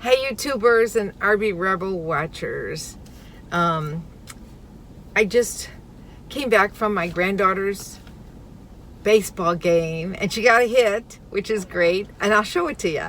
Hey YouTubers and RVRebel watchers. I just came back from my granddaughter's baseball game and she got a hit, which is great, and I'll show it to you.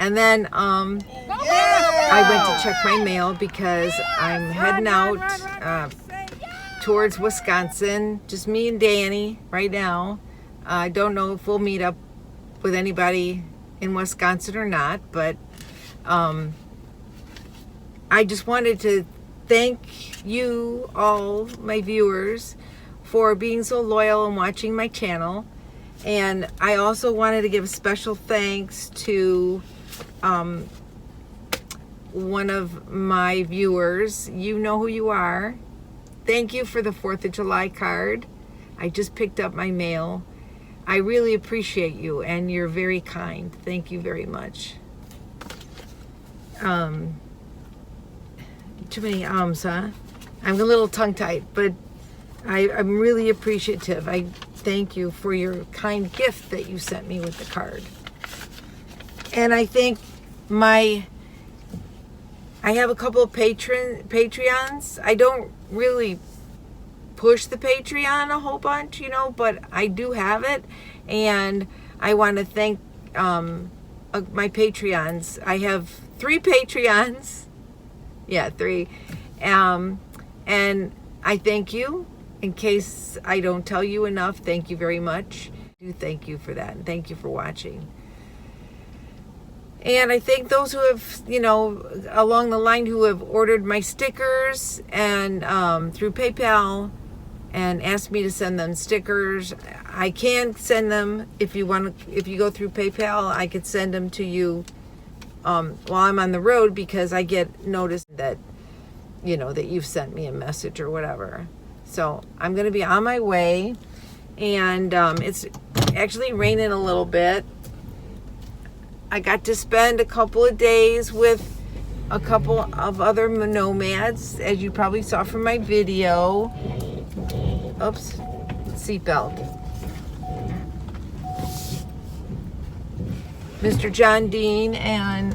And then I went to check my mail because I'm heading out towards Wisconsin, just me and Danny right now. I don't know if we'll meet up with anybody in Wisconsin or not, but I just wanted to thank you all, my viewers, for being so loyal and watching my channel. And I also wanted to give a special thanks to one of my viewers. You know who you are. Thank you for the 4th of July card. I just picked up my mail. I really appreciate you, and you're very kind. Thank you very much. Too many huh? I'm a little tongue-tied, but I'm really appreciative. I thank you for your kind gift that you sent me with the card. And I think I have a couple of Patreons. I don't really push the Patreon a whole bunch, you know, but I do have it, and I want to thank my Patreons. I have 3 Patreons. Yeah, 3. And I thank you. In case I don't tell you enough, thank you very much. I do thank you for that, and thank you for watching. And I thank those who have, you know, along the line, who have ordered my stickers and through PayPal and asked me to send them stickers. I can send them if you want to. If you go through PayPal, I could send them to you while I'm on the road, because I get notice that, you know, that you've sent me a message or whatever. So I'm going to be on my way, and it's actually raining a little bit. I got to spend a couple of days with a couple of other nomads, as you probably saw from my video. Oops, seatbelt. Mr. John Dean and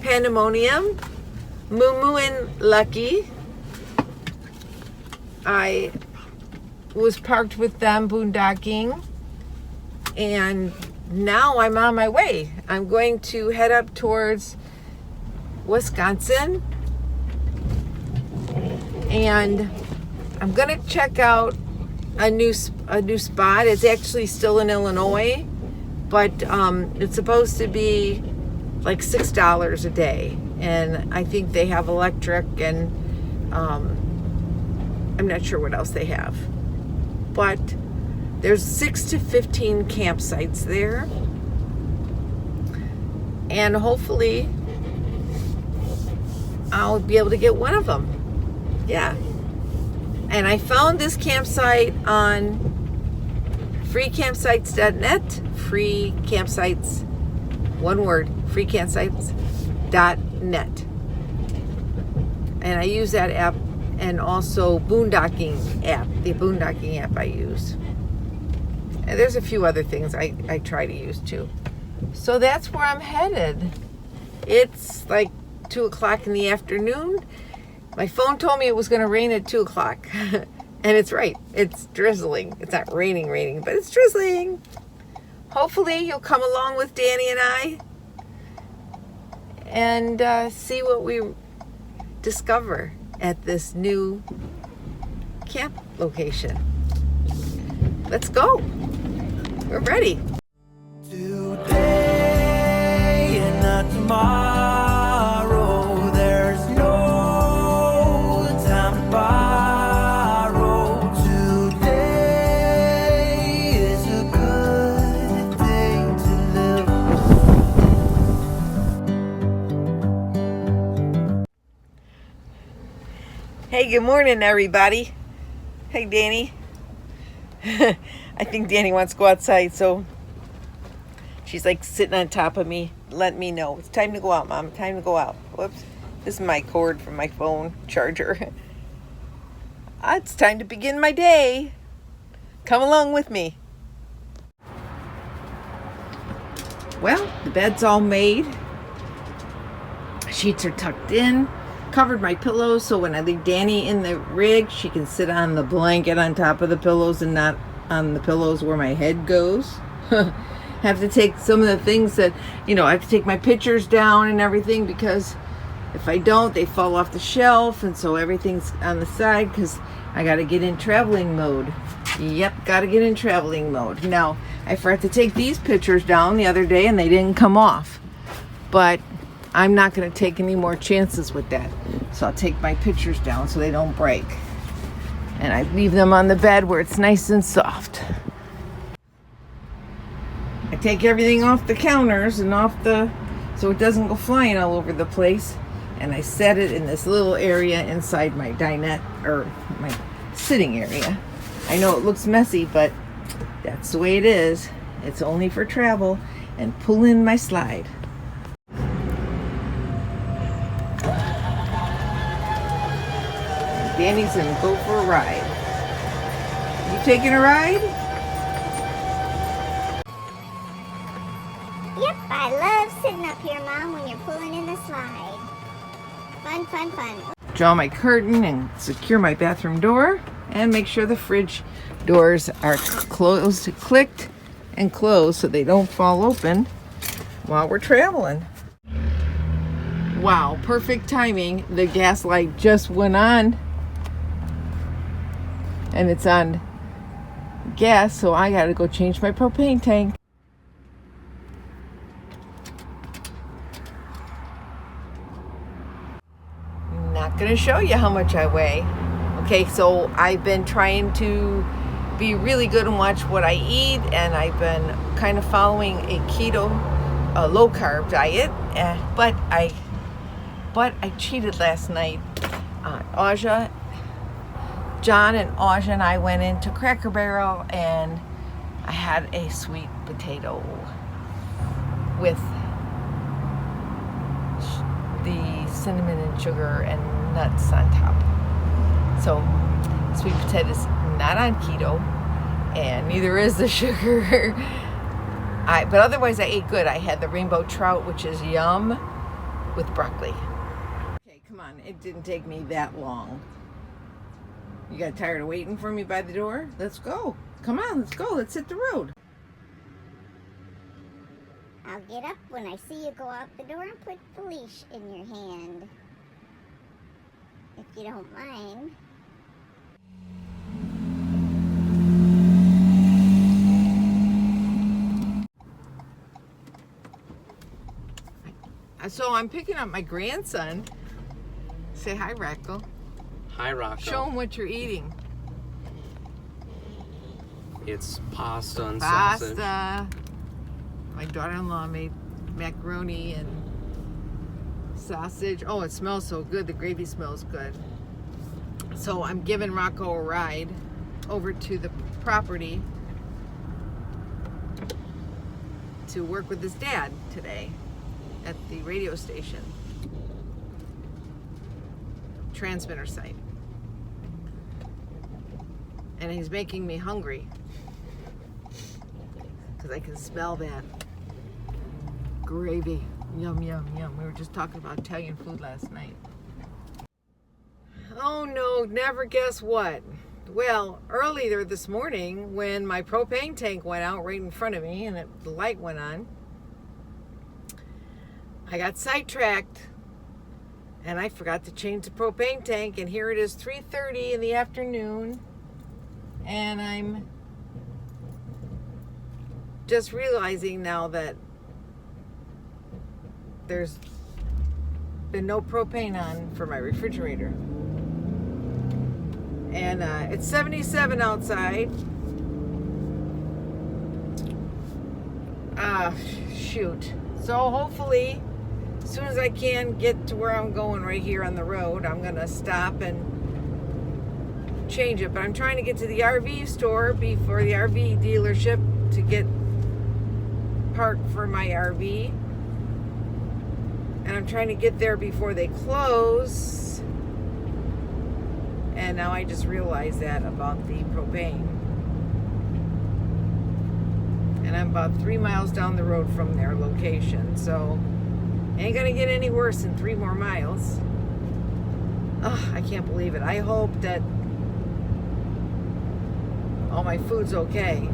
Pandemonium, Moo and Lucky. I was parked with them boondocking, and now I'm on my way. I'm going to head up towards Wisconsin, and I'm gonna check out a new spot. It's actually still in Illinois, but it's supposed to be like $6 a day, and I think they have electric, and I'm not sure what else they have, but there's 6 to 15 campsites there, and hopefully I'll be able to get one of them. Yeah. And I found this campsite on freecampsites.net. Free campsites, one word, freecampsites.net. And I use that app, and also boondocking app, the boondocking app I use. And there's a few other things I try to use too. So that's where I'm headed. It's like 2 o'clock in the afternoon. My phone told me it was going to rain at 2 o'clock. And it's right. It's drizzling. It's not raining, but it's drizzling. Hopefully you'll come along with Danny and I and see what we discover at this new camp location. Let's go. We're ready. Today and not tomorrow. There's no time to borrow. Today is a good day to live. Hey, good morning, everybody. Hey, Danny. I think Danny wants to go outside, so she's like sitting on top of me, letting me know it's time to go out, Mom. Time to go out. Whoops. This is my cord from my phone charger. It's time to begin my day. Come along with me. Well, the bed's all made. Sheets are tucked in. Covered my pillows so when I leave Danny in the rig, she can sit on the blanket on top of the pillows and not on the pillows where my head goes. Have to take some of the things that, I have to take my pictures down and everything, because if I don't, they fall off the shelf, and so everything's on the side because I got to get in traveling mode. Yep, got to get in traveling mode. Now, I forgot to take these pictures down the other day and they didn't come off. But I'm not going to take any more chances with that. So I'll take my pictures down so they don't break. And I leave them on the bed where it's nice and soft. I take everything off the counters and so it doesn't go flying all over the place. And I set it in this little area inside my dinette, or my sitting area. I know it looks messy, but that's the way it is. It's only for travel. And pull in my slide. Danny's gonna go for a ride. You taking a ride? Yep, I love sitting up here, Mom, when you're pulling in the slide. Fun, fun, fun. Draw my curtain and secure my bathroom door, and make sure the fridge doors are closed, clicked and closed so they don't fall open while we're traveling. Wow, perfect timing. The gas light just went on. And it's on gas, so I gotta go change my propane tank. Not gonna show you how much I weigh. Okay, so I've been trying to be really good and watch what I eat, and I've been kind of following a keto, low carb diet, but I cheated last night. Aja, John and Aja and I went into Cracker Barrel, and I had a sweet potato with the cinnamon and sugar and nuts on top. So sweet potatoes not on keto, and neither is the sugar. But otherwise I ate good. I had the rainbow trout, which is yum, with broccoli. Okay, come on, it didn't take me that long. You got tired of waiting for me by the door? Let's go. Come on, let's go. Let's hit the road. I'll get up when I see you go out the door and put the leash in your hand. If you don't mind. So I'm picking up my grandson. Say hi, Rocco. Hi, Rocco. Show him what you're eating. It's pasta and sausage. Pasta. My daughter-in-law made macaroni and sausage. Oh, it smells so good. The gravy smells good. So I'm giving Rocco a ride over to the property to work with his dad today at the radio station. Transmitter site. And he's making me hungry because I can smell that gravy. Yum, yum, yum. We were just talking about Italian food last night. Oh no, never guess what. Well, earlier this morning when my propane tank went out right in front of me and the light went on, I got sidetracked. And I forgot to change the propane tank, and here it is 3:30 in the afternoon, and I'm just realizing now that there's been no propane on for my refrigerator. And it's 77 outside. Shoot. So hopefully, as soon as I can get to where I'm going right here on the road, I'm going to stop and change it. But I'm trying to get to the RV store before the RV dealership to get parked for my RV. And I'm trying to get there before they close. And now I just realized that about the propane. And I'm about 3 miles down the road from their location, so ain't gonna get any worse in 3 more miles. Ugh, I can't believe it. I hope that all my food's okay.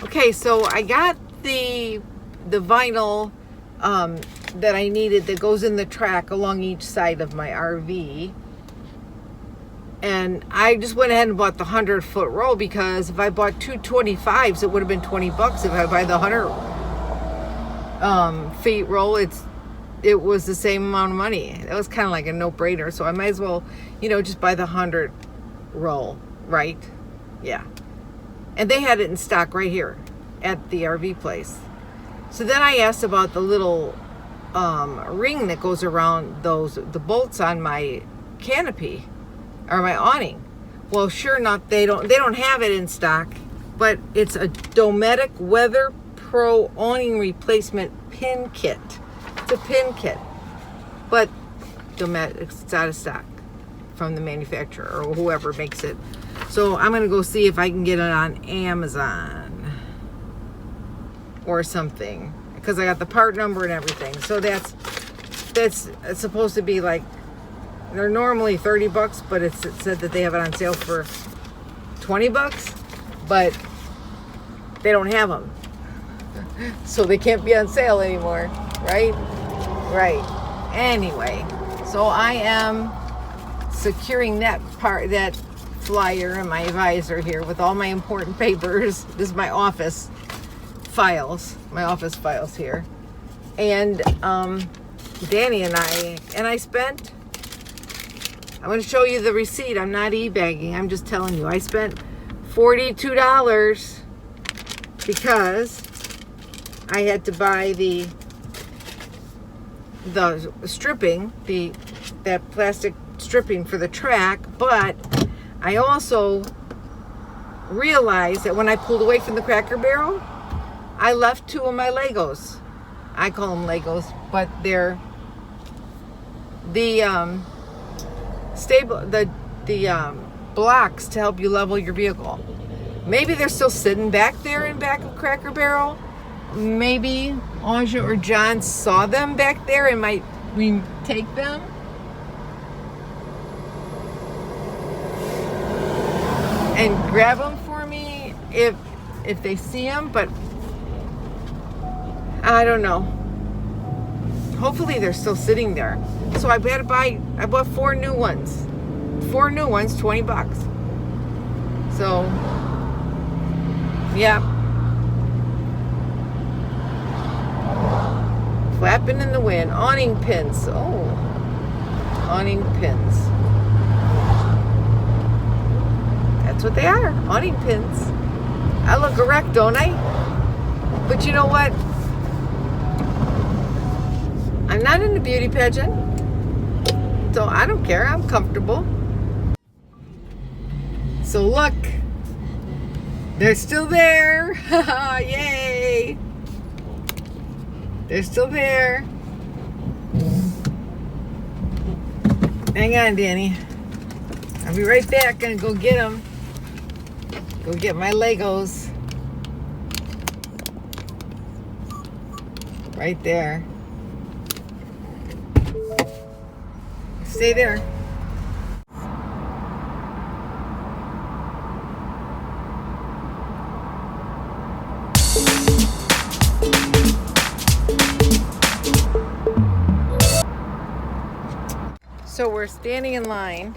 Okay, so I got the vinyl that I needed that goes in the track along each side of my RV. And I just went ahead and bought the 100-foot roll, because if I bought two 25s, it would have been $20. If I buy the 100 feet roll, it was the same amount of money. It was kind of like a no-brainer. So I might as well, just buy the 100 roll, right? Yeah. And they had it in stock right here at the RV place. So then I asked about the little ring that goes around the bolts on my canopy or my awning. Well, sure enough, they don't have it in stock, but it's a Nomad Weather Pro awning replacement pin kit. It's a pin kit, but it's out of stock from the manufacturer or whoever makes it. So I'm gonna go see if I can get it on Amazon or something, because I got the part number and everything. So that's it's supposed to be like, they're normally $30, but it said that they have it on sale for $20, but they don't have them, so they can't be on sale anymore, right? Right. Anyway, so I am securing that flyer in my visor here with all my important papers. This is my office files here, and Danny and I spent, I'm going to show you the receipt. I'm not e-bagging. I'm just telling you. I spent $42 because I had to buy the stripping, that plastic stripping for the track. But I also realized that when I pulled away from the Cracker Barrel, I left 2 of my Leggos. I call them Leggos, but they're the blocks to help you level your vehicle. Maybe they're still sitting back there in back of Cracker Barrel. Maybe Anja or John saw them back there and might retake them. And grab them for me if they see them, but I don't know. Hopefully they're still sitting there. So I bought 4 new ones. 4 new ones, $20. So, yeah. Flapping in the wind. Awning pins. Oh. Awning pins. That's what they are. Awning pins. I look correct, don't I? But you know what? I'm not in the beauty pageant, so I don't care. I'm comfortable. So look, they're still there. Yay! They're still there. Hang on, Danny. I'll be right back. Gonna go get them. Go get my Legos. Right there. Stay there. So we're standing in line.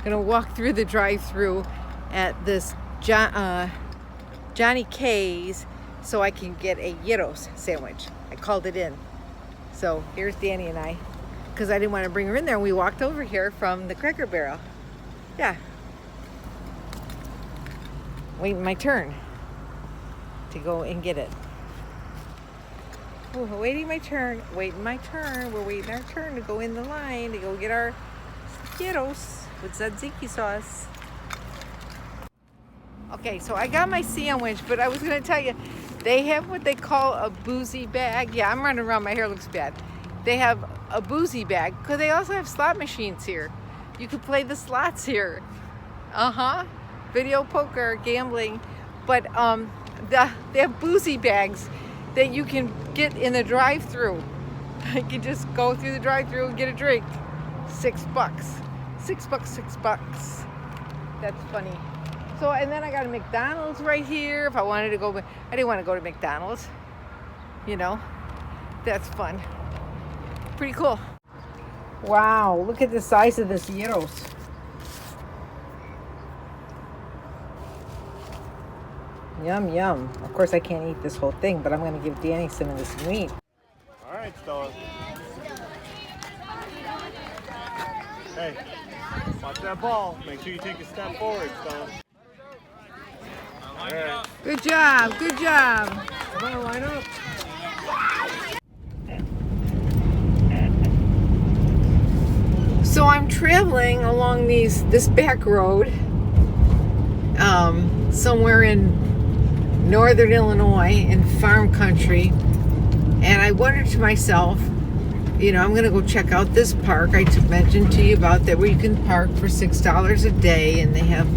Gonna walk through the drive-through at this Johnny K's so I can get a gyros sandwich. I called it in. So here's Danny and I, because I didn't want to bring her in there. And we walked over here from the Cracker Barrel. Yeah. Waiting my turn to go and get it. Oh, waiting my turn. We're waiting our turn to go in the line to go get our gyros with tzatziki sauce. Okay, so I got my sandwich, but I was going to tell you, they have what they call a boozy bag. Yeah, I'm running around. My hair looks bad. They have a boozy bag because they also have slot machines here. You could play the slots here. video poker, gambling. But they have boozy bags that you can get in the drive-through. You can just go through the drive-through and get a drink. $6. $6. That's funny. So, and then I got a McDonald's right here. If I wanted to go, I didn't want to go to McDonald's. You know, that's fun. Pretty cool. Wow, look at the size of this gyros. Yum, yum. Of course, I can't eat this whole thing, but I'm going to give Danny some of this meat. All right, Stella. Hey, watch that ball. Make sure you take a step forward, Stella. All right. Good job, good job. Come on, line up. So I'm traveling along this back road, somewhere in northern Illinois in farm country, and I wondered to myself, you know, I'm gonna go check out this park I mentioned to you about, that where you can park for $6 a day, and they have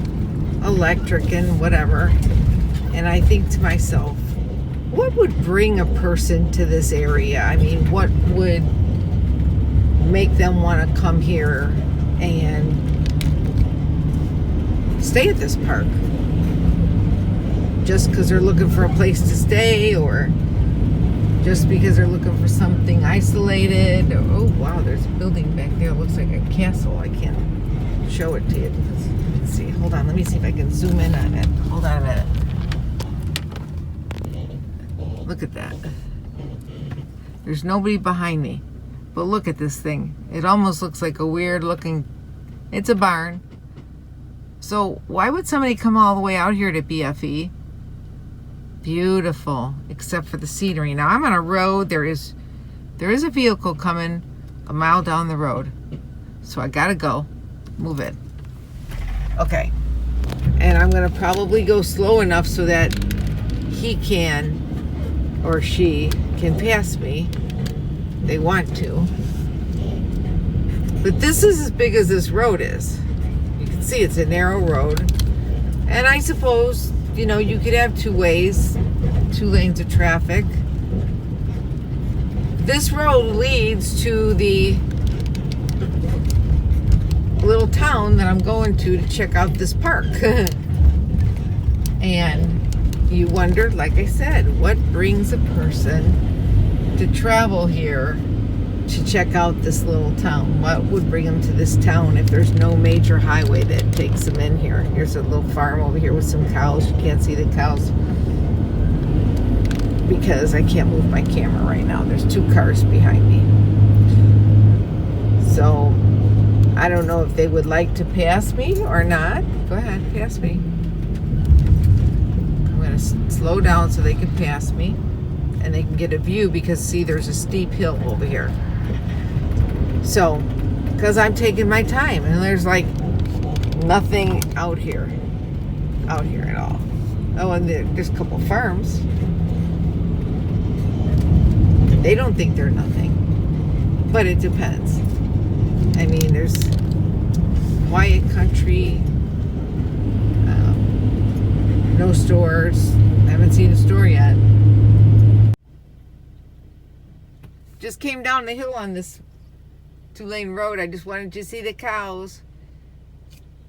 electric and whatever. And I think to myself, what would bring a person to this area? I mean, what would make them want to come here and stay at this park? Just because they're looking for a place to stay, or just because they're looking for something isolated? Oh wow, there's a building back there. It looks like a castle. I can't show it to you. Let's see. Hold on. Let me see if I can zoom in on it. Hold on a minute. Look at that. There's nobody behind me. But look at this thing. It almost looks like a weird looking, it's a barn. So why would somebody come all the way out here to BFE? Beautiful, except for the scenery. Now I'm on a road. There is a vehicle coming a mile down the road. So I gotta go. Move it. Okay. And I'm gonna probably go slow enough so that he can, or she can pass me. They want to. But this is as big as this road is. You can see it's a narrow road. And I suppose, you know, you could have two ways, 2 lanes of traffic. This road leads to the little town that I'm going to check out this park. And you wondered, like I said, what brings a person to travel here to check out this little town? What would bring them to this town if there's no major highway that takes them in here? Here's a little farm over here with some cows. You can't see the cows because I can't move my camera right now. There's 2 cars behind me. So I don't know if they would like to pass me or not. Go ahead, pass me. I'm going to slow down so they can pass me. And they can get a view, because see, there's a steep hill over here. So, because I'm taking my time, and there's like nothing out here at all. Oh, and there's a couple farms. They don't think they're nothing, but it depends. I mean, there's quiet country, no stores. I haven't seen a store yet. Just came down the hill on this 2-lane road. I just wanted to see the cows.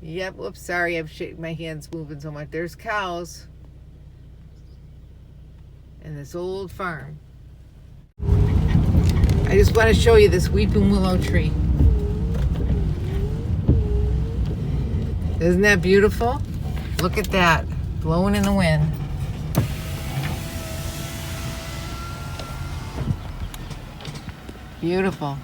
Yep, whoops, sorry, I've shaken my hands moving so much. There's cows. And this old farm. I just want to show you this weeping willow tree. Isn't that beautiful? Look at that, blowing in the wind. Beautiful.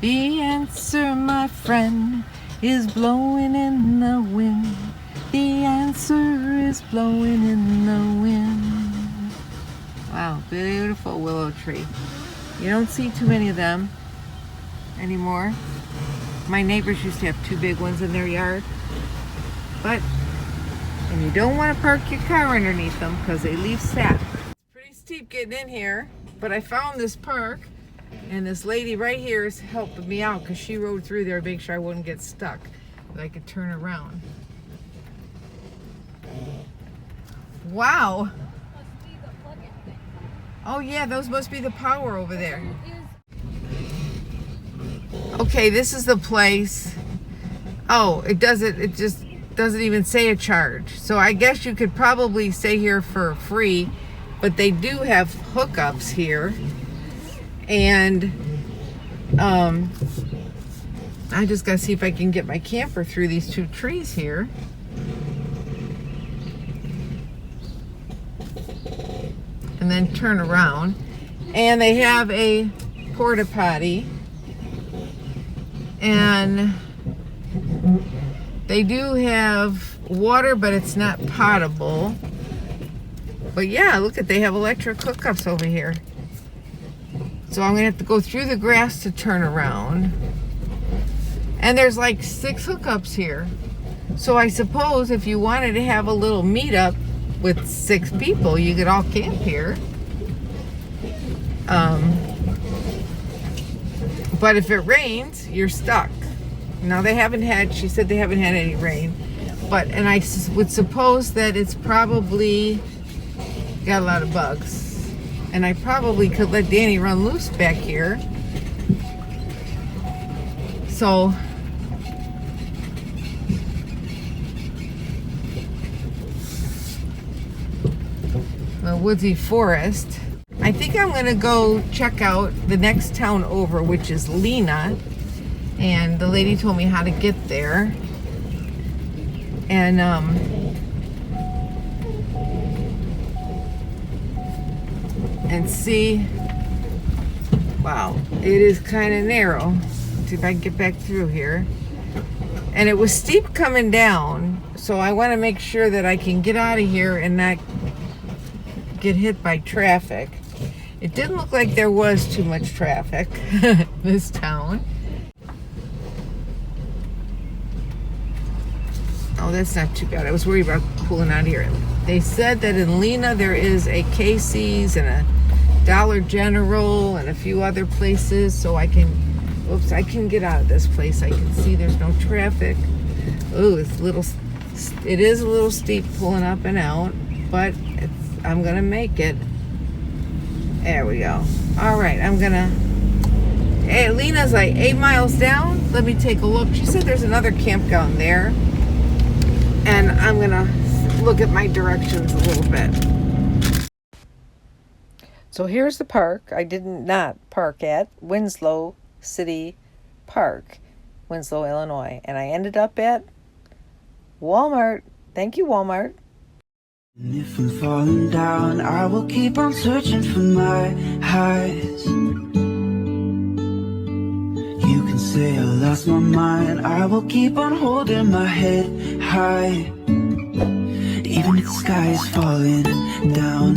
The answer, my friend, is blowing in the wind. The answer is blowing in the wind. Wow, beautiful willow tree. You don't see too many of them anymore. My neighbors used to have 2 big ones in their yard. But, and you don't want to park your car underneath them because they leave sap. It's pretty steep getting in here. But I found this park, and this lady right here is helping me out because she rode through there to make sure I wouldn't get stuck, that I could turn around. Wow. Oh yeah, those must be the power over there. Okay, this is the place. Oh, it just doesn't even say a charge. So I guess you could probably stay here for free, but they do have hookups here. And I just gotta see if I can get my camper through these two trees here. And then turn around. And they have a porta potty. And they do have water, but it's not potable. But yeah, look at, they have electric hookups over here. So I'm gonna have to go through the grass to turn around. And there's like 6 hookups here. So I suppose if you wanted to have a little meetup with 6 people, you could all camp here. But if it rains, you're stuck. Now they haven't had, she said they haven't had any rain. But, and I would suppose that it's probably got a lot of bugs. And I probably could let Danny run loose back here. So, the woodsy forest. I think I'm gonna go check out the next town over, which is Lena. And the lady told me how to get there. And see, wow, it is kind of narrow. Let's see if I can get back through here. And it was steep coming down, so I want to make sure that I can get out of here and not get hit by traffic. It didn't look like there was too much traffic this town. Oh, that's not too bad. I was worried about pulling out here. They said that in Lena there is a Casey's and a Dollar General and a few other places, so I can, oops, I can get out of this place. I can see there's no traffic. Oh, it's it is a little steep pulling up and out, but I'm gonna make it. There we go. All right, hey, Lena's like 8 miles down. Let me take a look. She said there's another campground there. And I'm gonna look at my directions a little bit. So here's the park. I did not park at Winslow City Park, Winslow, Illinois. And I ended up at Walmart. Thank you, Walmart. And if I'm falling down, I will keep on searching for my highs. You can say I lost my mind, I will keep on holding my head high. Even if the sky is falling down,